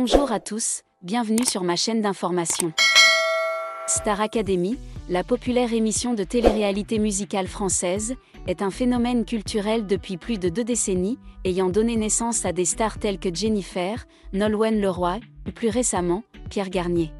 Bonjour à tous, bienvenue sur ma chaîne d'information. Star Academy, la populaire émission de télé-réalité musicale française, est un phénomène culturel depuis plus de 2 décennies, ayant donné naissance à des stars telles que Jennifer, Nolwenn Leroy, ou plus récemment, Pierre Garnier.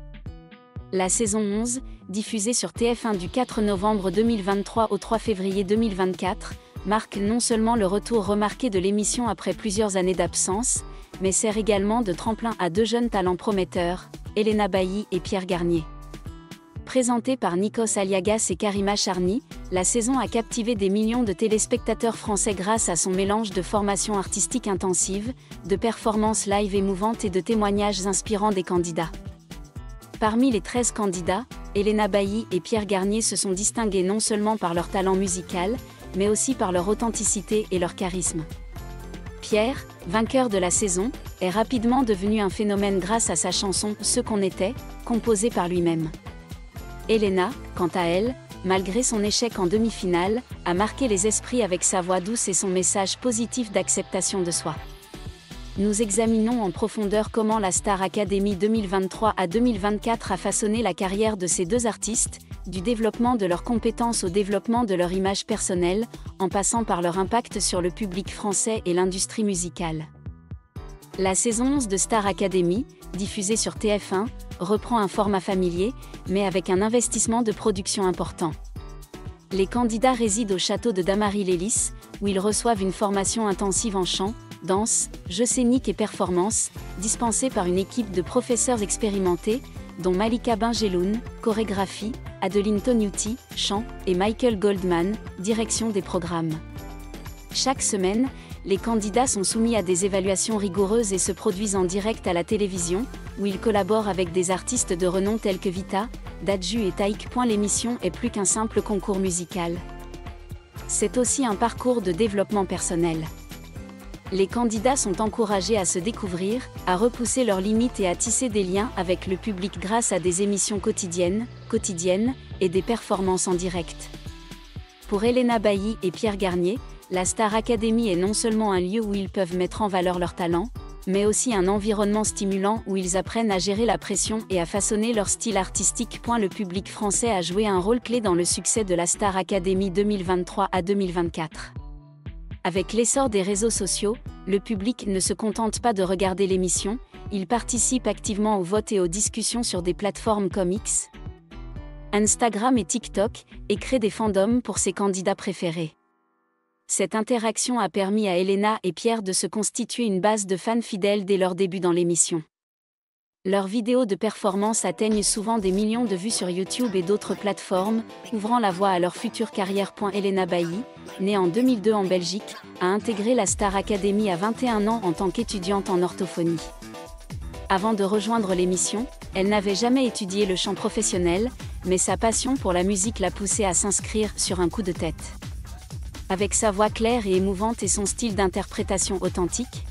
La saison 11, diffusée sur TF1 du 4 novembre 2023 au 3 février 2024, marque non seulement le retour remarqué de l'émission après plusieurs années d'absence, mais sert également de tremplin à 2 jeunes talents prometteurs, Elena Bailly et Pierre Garnier. Présentée par Nikos Aliagas et Karima Charny, la saison a captivé des millions de téléspectateurs français grâce à son mélange de formation artistique intensive, de performances live émouvantes et de témoignages inspirants des candidats. Parmi les 13 candidats, Elena Bailly et Pierre Garnier se sont distingués non seulement par leur talent musical, mais aussi par leur authenticité et leur charisme. Pierre, vainqueur de la saison, est rapidement devenu un phénomène grâce à sa chanson « Ce qu'on était », composée par lui-même. Elena, quant à elle, malgré son échec en demi-finale, a marqué les esprits avec sa voix douce et son message positif d'acceptation de soi. Nous examinons en profondeur comment la Star Academy 2023 à 2024 a façonné la carrière de ces 2 artistes, du développement de leurs compétences au développement de leur image personnelle, en passant par leur impact sur le public français et l'industrie musicale. La saison 11 de Star Academy, diffusée sur TF1, reprend un format familier, mais avec un investissement de production important. Les candidats résident au château de Damary-Lélis, où ils reçoivent une formation intensive en chant, danse, jeux scéniques et performances, dispensée par une équipe de professeurs expérimentés, dont Malika Benjeloun, chorégraphie, Adeline Tognuti, chant, et Michael Goldman, direction des programmes. Chaque semaine, les candidats sont soumis à des évaluations rigoureuses et se produisent en direct à la télévision, où ils collaborent avec des artistes de renom tels que Vita, Dadju et Taïk. L'émission est plus qu'un simple concours musical. C'est aussi un parcours de développement personnel. Les candidats sont encouragés à se découvrir, à repousser leurs limites et à tisser des liens avec le public grâce à des émissions quotidiennes, et des performances en direct. Pour Elena Bailly et Pierre Garnier, la Star Academy est non seulement un lieu où ils peuvent mettre en valeur leur talent, mais aussi un environnement stimulant où ils apprennent à gérer la pression et à façonner leur style artistique. Le public français a joué un rôle clé dans le succès de la Star Academy 2023 à 2024. Avec l'essor des réseaux sociaux, le public ne se contente pas de regarder l'émission, il participe activement au vote et aux discussions sur des plateformes comme X, Instagram et TikTok, et crée des fandoms pour ses candidats préférés. Cette interaction a permis à Elena et Pierre de se constituer une base de fans fidèles dès leur début dans l'émission. Leurs vidéos de performance atteignent souvent des millions de vues sur YouTube et d'autres plateformes, ouvrant la voie à leur future carrière. Elena Bailly, née en 2002 en Belgique, a intégré la Star Academy à 21 ans en tant qu'étudiante en orthophonie. Avant de rejoindre l'émission, elle n'avait jamais étudié le chant professionnel, mais sa passion pour la musique l'a poussée à s'inscrire sur un coup de tête. Avec sa voix claire et émouvante et son style d'interprétation authentique,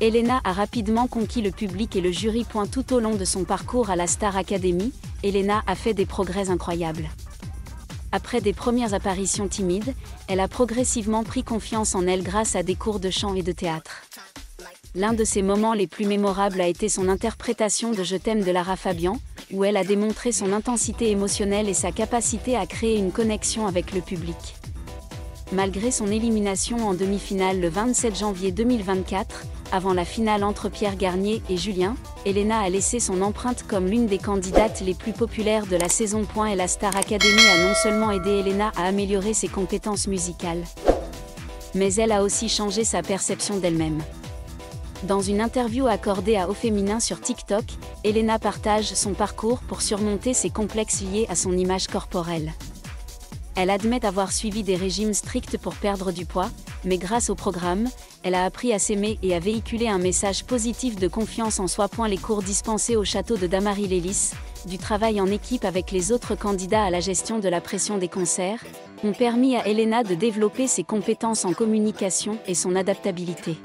Elena a rapidement conquis le public et le jury. Tout au long de son parcours à la Star Academy, Elena a fait des progrès incroyables. Après des premières apparitions timides, elle a progressivement pris confiance en elle grâce à des cours de chant et de théâtre. L'un de ses moments les plus mémorables a été son interprétation de Je t'aime de Lara Fabian, où elle a démontré son intensité émotionnelle et sa capacité à créer une connexion avec le public. Malgré son élimination en demi-finale le 27 janvier 2024, avant la finale entre Pierre Garnier et Julien, Elena a laissé son empreinte comme l'une des candidates les plus populaires de la saison. Et la Star Academy a non seulement aidé Elena à améliorer ses compétences musicales, mais elle a aussi changé sa perception d'elle-même. Dans une interview accordée à Au Féminin sur TikTok, Elena partage son parcours pour surmonter ses complexes liés à son image corporelle. Elle admet avoir suivi des régimes stricts pour perdre du poids, mais grâce au programme, elle a appris à s'aimer et à véhiculer un message positif de confiance en soi. Les cours dispensés au château de Damary-Lélis, du travail en équipe avec les autres candidats à la gestion de la pression des concerts, ont permis à Elena de développer ses compétences en communication et son adaptabilité.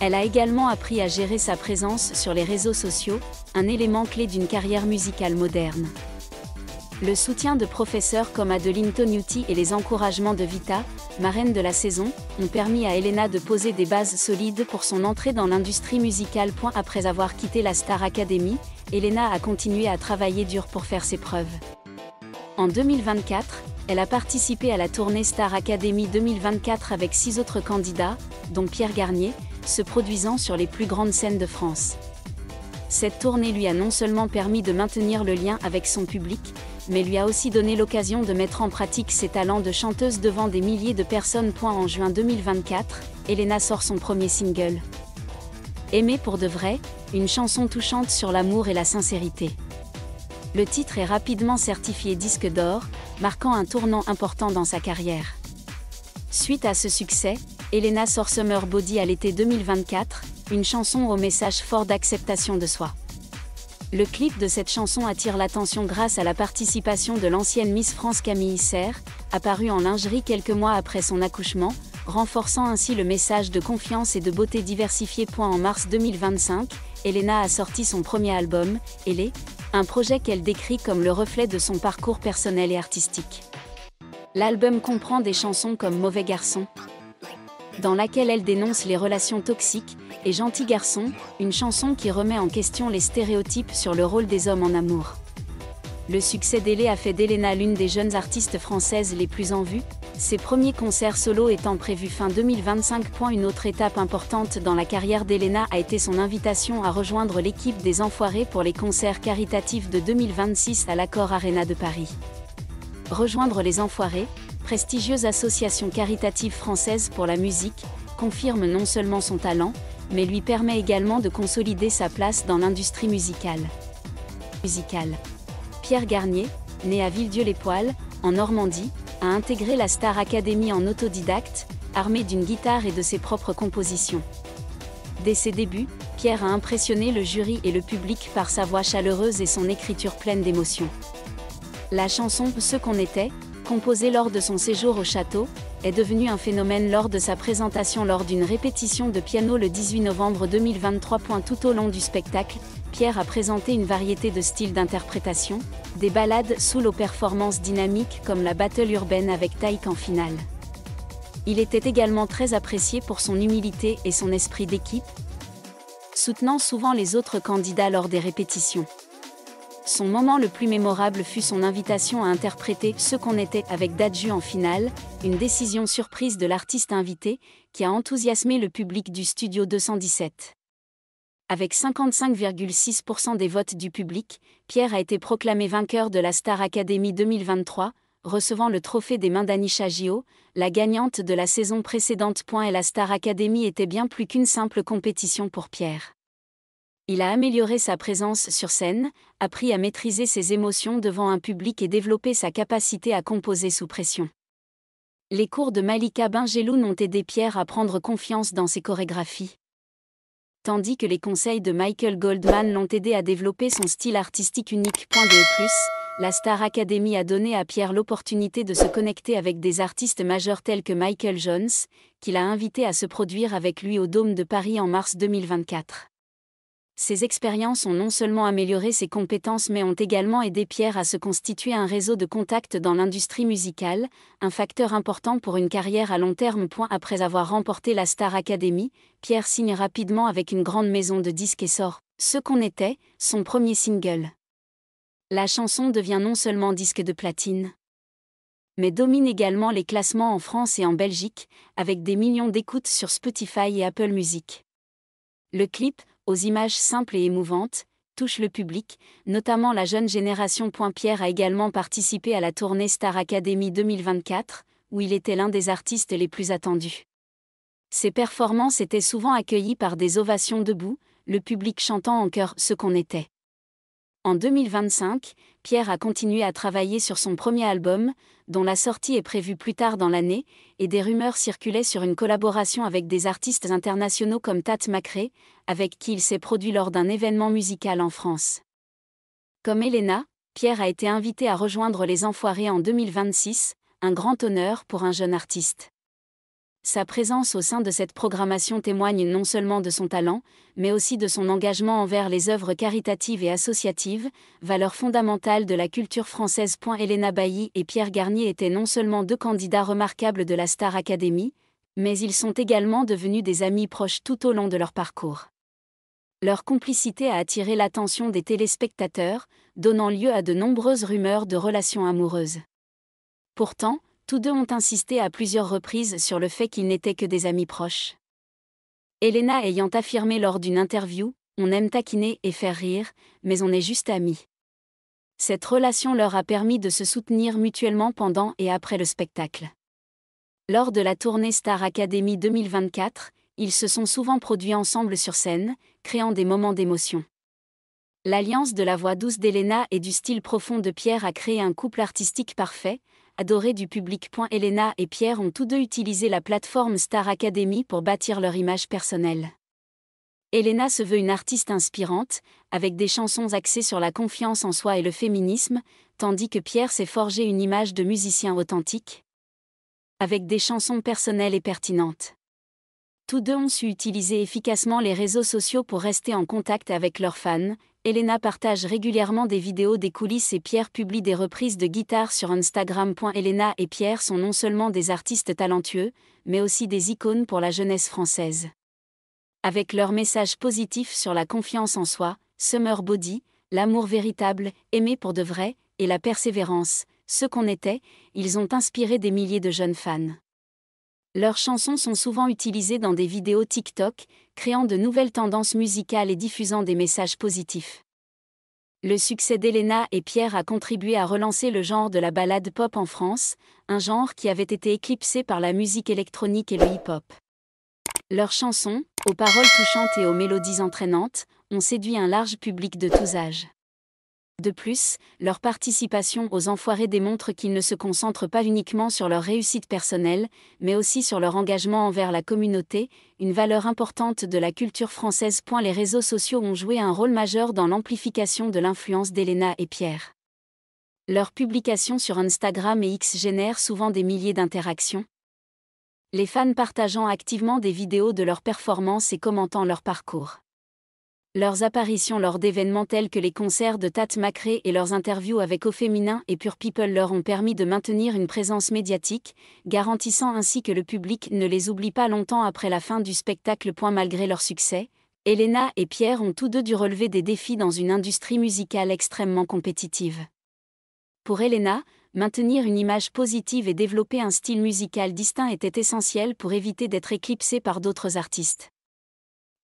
Elle a également appris à gérer sa présence sur les réseaux sociaux, un élément clé d'une carrière musicale moderne. Le soutien de professeurs comme Adeline Tognuti et les encouragements de Vita, marraine de la saison, ont permis à Elena de poser des bases solides pour son entrée dans l'industrie musicale. Après avoir quitté la Star Academy, Elena a continué à travailler dur pour faire ses preuves. En 2024, elle a participé à la tournée Star Academy 2024 avec 6 autres candidats, dont Pierre Garnier, se produisant sur les plus grandes scènes de France. Cette tournée lui a non seulement permis de maintenir le lien avec son public, mais lui a aussi donné l'occasion de mettre en pratique ses talents de chanteuse devant des milliers de personnes. En juin 2024, Elena sort son premier single. Aimer pour de vrai, une chanson touchante sur l'amour et la sincérité. Le titre est rapidement certifié disque d'or, marquant un tournant important dans sa carrière. Suite à ce succès, Elena sort Summer Body à l'été 2024, une chanson au message fort d'acceptation de soi. Le clip de cette chanson attire l'attention grâce à la participation de l'ancienne Miss France Camille Serre, apparue en lingerie quelques mois après son accouchement, renforçant ainsi le message de confiance et de beauté diversifiée. En mars 2025, Elena a sorti son premier album, Elle, un projet qu'elle décrit comme le reflet de son parcours personnel et artistique. L'album comprend des chansons comme Mauvais garçon, dans laquelle elle dénonce les relations toxiques, et Gentil garçon, une chanson qui remet en question les stéréotypes sur le rôle des hommes en amour. Le succès d'Elle a fait d'Elena l'une des jeunes artistes françaises les plus en vue, ses premiers concerts solo étant prévus fin 2025. Une autre étape importante dans la carrière d'Elena a été son invitation à rejoindre l'équipe des Enfoirés pour les concerts caritatifs de 2026 à l'Accor Arena de Paris. Rejoindre les Enfoirés, prestigieuse association caritative française pour la musique, confirme non seulement son talent, mais lui permet également de consolider sa place dans l'industrie musicale. Pierre Garnier, né à Villedieu-les-Poêles, en Normandie, a intégré la Star Academy en autodidacte, armé d'une guitare et de ses propres compositions. Dès ses débuts, Pierre a impressionné le jury et le public par sa voix chaleureuse et son écriture pleine d'émotion. La chanson « Ce qu'on était », composée lors de son séjour au château, est devenue un phénomène lors de sa présentation lors d'une répétition de piano le 18 novembre 2023. Tout au long du spectacle, Pierre a présenté une variété de styles d'interprétation, des ballades soul aux performances dynamiques comme la battle urbaine avec Taïk en finale. Il était également très apprécié pour son humilité et son esprit d'équipe, soutenant souvent les autres candidats lors des répétitions. Son moment le plus mémorable fut son invitation à interpréter « Ce qu'on était » avec Dadju en finale, une décision surprise de l'artiste invité, qui a enthousiasmé le public du Studio 217. Avec 55,6% des votes du public, Pierre a été proclamé vainqueur de la Star Academy 2023, recevant le trophée des mains d'Anisha Gio, la gagnante de la saison précédente. Et la Star Academy était bien plus qu'une simple compétition pour Pierre. Il a amélioré sa présence sur scène, appris à maîtriser ses émotions devant un public et développé sa capacité à composer sous pression. Les cours de Malika Benjeloun ont aidé Pierre à prendre confiance dans ses chorégraphies, tandis que les conseils de Michael Goldman l'ont aidé à développer son style artistique unique. De plus, la Star Academy a donné à Pierre l'opportunité de se connecter avec des artistes majeurs tels que Michael Jones, qu'il a invité à se produire avec lui au Dôme de Paris en mars 2024. Ces expériences ont non seulement amélioré ses compétences mais ont également aidé Pierre à se constituer un réseau de contacts dans l'industrie musicale, un facteur important pour une carrière à long terme. Après avoir remporté la Star Academy, Pierre signe rapidement avec une grande maison de disques et sort « Ce qu'on était », son premier single. La chanson devient non seulement disque de platine, mais domine également les classements en France et en Belgique, avec des millions d'écoutes sur Spotify et Apple Music. Le clip, aux images simples et émouvantes, touche le public, notamment la jeune génération. Pierre a également participé à la tournée Star Academy 2024, où il était l'un des artistes les plus attendus. Ses performances étaient souvent accueillies par des ovations debout, le public chantant en chœur « Ce qu'on était ». En 2025, Pierre a continué à travailler sur son premier album, dont la sortie est prévue plus tard dans l'année, et des rumeurs circulaient sur une collaboration avec des artistes internationaux comme Tate McRae, avec qui il s'est produit lors d'un événement musical en France. Comme Elena, Pierre a été invité à rejoindre les Enfoirés en 2026, un grand honneur pour un jeune artiste. Sa présence au sein de cette programmation témoigne non seulement de son talent, mais aussi de son engagement envers les œuvres caritatives et associatives, valeurs fondamentales de la culture française. Elena Bailly et Pierre Garnier étaient non seulement deux candidats remarquables de la Star Academy, mais ils sont également devenus des amis proches tout au long de leur parcours. Leur complicité a attiré l'attention des téléspectateurs, donnant lieu à de nombreuses rumeurs de relations amoureuses. Pourtant, tous deux ont insisté à plusieurs reprises sur le fait qu'ils n'étaient que des amis proches. Elena ayant affirmé lors d'une interview « On aime taquiner et faire rire, mais on est juste amis ». Cette relation leur a permis de se soutenir mutuellement pendant et après le spectacle. Lors de la tournée Star Academy 2024, ils se sont souvent produits ensemble sur scène, créant des moments d'émotion. L'alliance de la voix douce d'Elena et du style profond de Pierre a créé un couple artistique parfait, adoré du public. Elena et Pierre ont tous deux utilisé la plateforme Star Academy pour bâtir leur image personnelle. Elena se veut une artiste inspirante, avec des chansons axées sur la confiance en soi et le féminisme, tandis que Pierre s'est forgé une image de musicien authentique, avec des chansons personnelles et pertinentes. Tous deux ont su utiliser efficacement les réseaux sociaux pour rester en contact avec leurs fans. Elena partage régulièrement des vidéos des coulisses et Pierre publie des reprises de guitare sur Instagram. Elena et Pierre sont non seulement des artistes talentueux, mais aussi des icônes pour la jeunesse française. Avec leur message positif sur la confiance en soi, Summer Body, l'amour véritable, aimer pour de vrai, et la persévérance, ce qu'on était, ils ont inspiré des milliers de jeunes fans. Leurs chansons sont souvent utilisées dans des vidéos TikTok, créant de nouvelles tendances musicales et diffusant des messages positifs. Le succès d'Elena et Pierre a contribué à relancer le genre de la ballade pop en France, un genre qui avait été éclipsé par la musique électronique et le hip-hop. Leurs chansons, aux paroles touchantes et aux mélodies entraînantes, ont séduit un large public de tous âges. De plus, leur participation aux Enfoirés démontre qu'ils ne se concentrent pas uniquement sur leur réussite personnelle, mais aussi sur leur engagement envers la communauté, une valeur importante de la culture française. Les réseaux sociaux ont joué un rôle majeur dans l'amplification de l'influence d'Elena et Pierre. Leurs publications sur Instagram et X génèrent souvent des milliers d'interactions, les fans partageant activement des vidéos de leurs performances et commentant leur parcours. Leurs apparitions lors d'événements tels que les concerts de Tate McRae et leurs interviews avec Au Féminin et Pure People leur ont permis de maintenir une présence médiatique, garantissant ainsi que le public ne les oublie pas longtemps après la fin du spectacle. Malgré leur succès, Elena et Pierre ont tous deux dû relever des défis dans une industrie musicale extrêmement compétitive. Pour Elena, maintenir une image positive et développer un style musical distinct était essentiel pour éviter d'être éclipsé par d'autres artistes.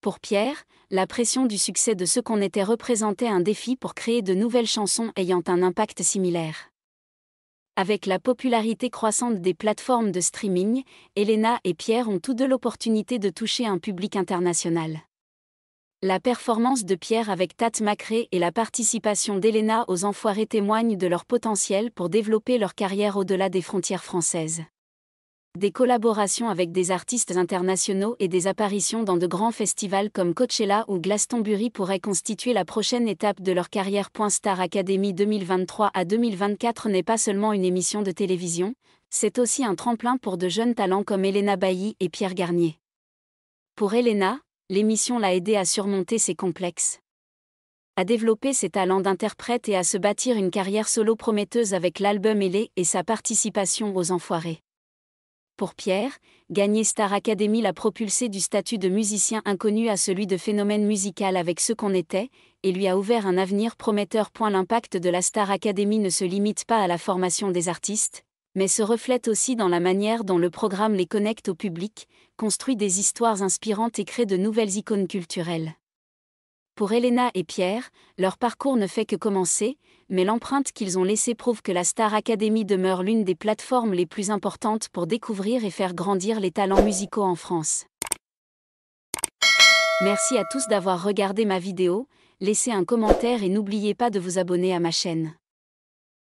Pour Pierre, la pression du succès de Ce qu'on était représentait un défi pour créer de nouvelles chansons ayant un impact similaire. Avec la popularité croissante des plateformes de streaming, Elena et Pierre ont tous deux l'opportunité de toucher un public international. La performance de Pierre avec Tate McRae et la participation d'Elena aux Enfoirés témoignent de leur potentiel pour développer leur carrière au-delà des frontières françaises. Des collaborations avec des artistes internationaux et des apparitions dans de grands festivals comme Coachella ou Glastonbury pourraient constituer la prochaine étape de leur carrière. Star Academy 2023 à 2024 n'est pas seulement une émission de télévision, c'est aussi un tremplin pour de jeunes talents comme Elena Bailly et Pierre Garnier. Pour Elena, l'émission l'a aidée à surmonter ses complexes, à développer ses talents d'interprète et à se bâtir une carrière solo prometteuse avec l'album Elle et sa participation aux Enfoirés. Pour Pierre, gagner Star Academy l'a propulsé du statut de musicien inconnu à celui de phénomène musical avec Ce qu'on était, et lui a ouvert un avenir prometteur. L'impact de la Star Academy ne se limite pas à la formation des artistes, mais se reflète aussi dans la manière dont le programme les connecte au public, construit des histoires inspirantes et crée de nouvelles icônes culturelles. Pour Elena et Pierre, leur parcours ne fait que commencer, mais l'empreinte qu'ils ont laissée prouve que la Star Academy demeure l'une des plateformes les plus importantes pour découvrir et faire grandir les talents musicaux en France. Merci à tous d'avoir regardé ma vidéo, laissez un commentaire et n'oubliez pas de vous abonner à ma chaîne.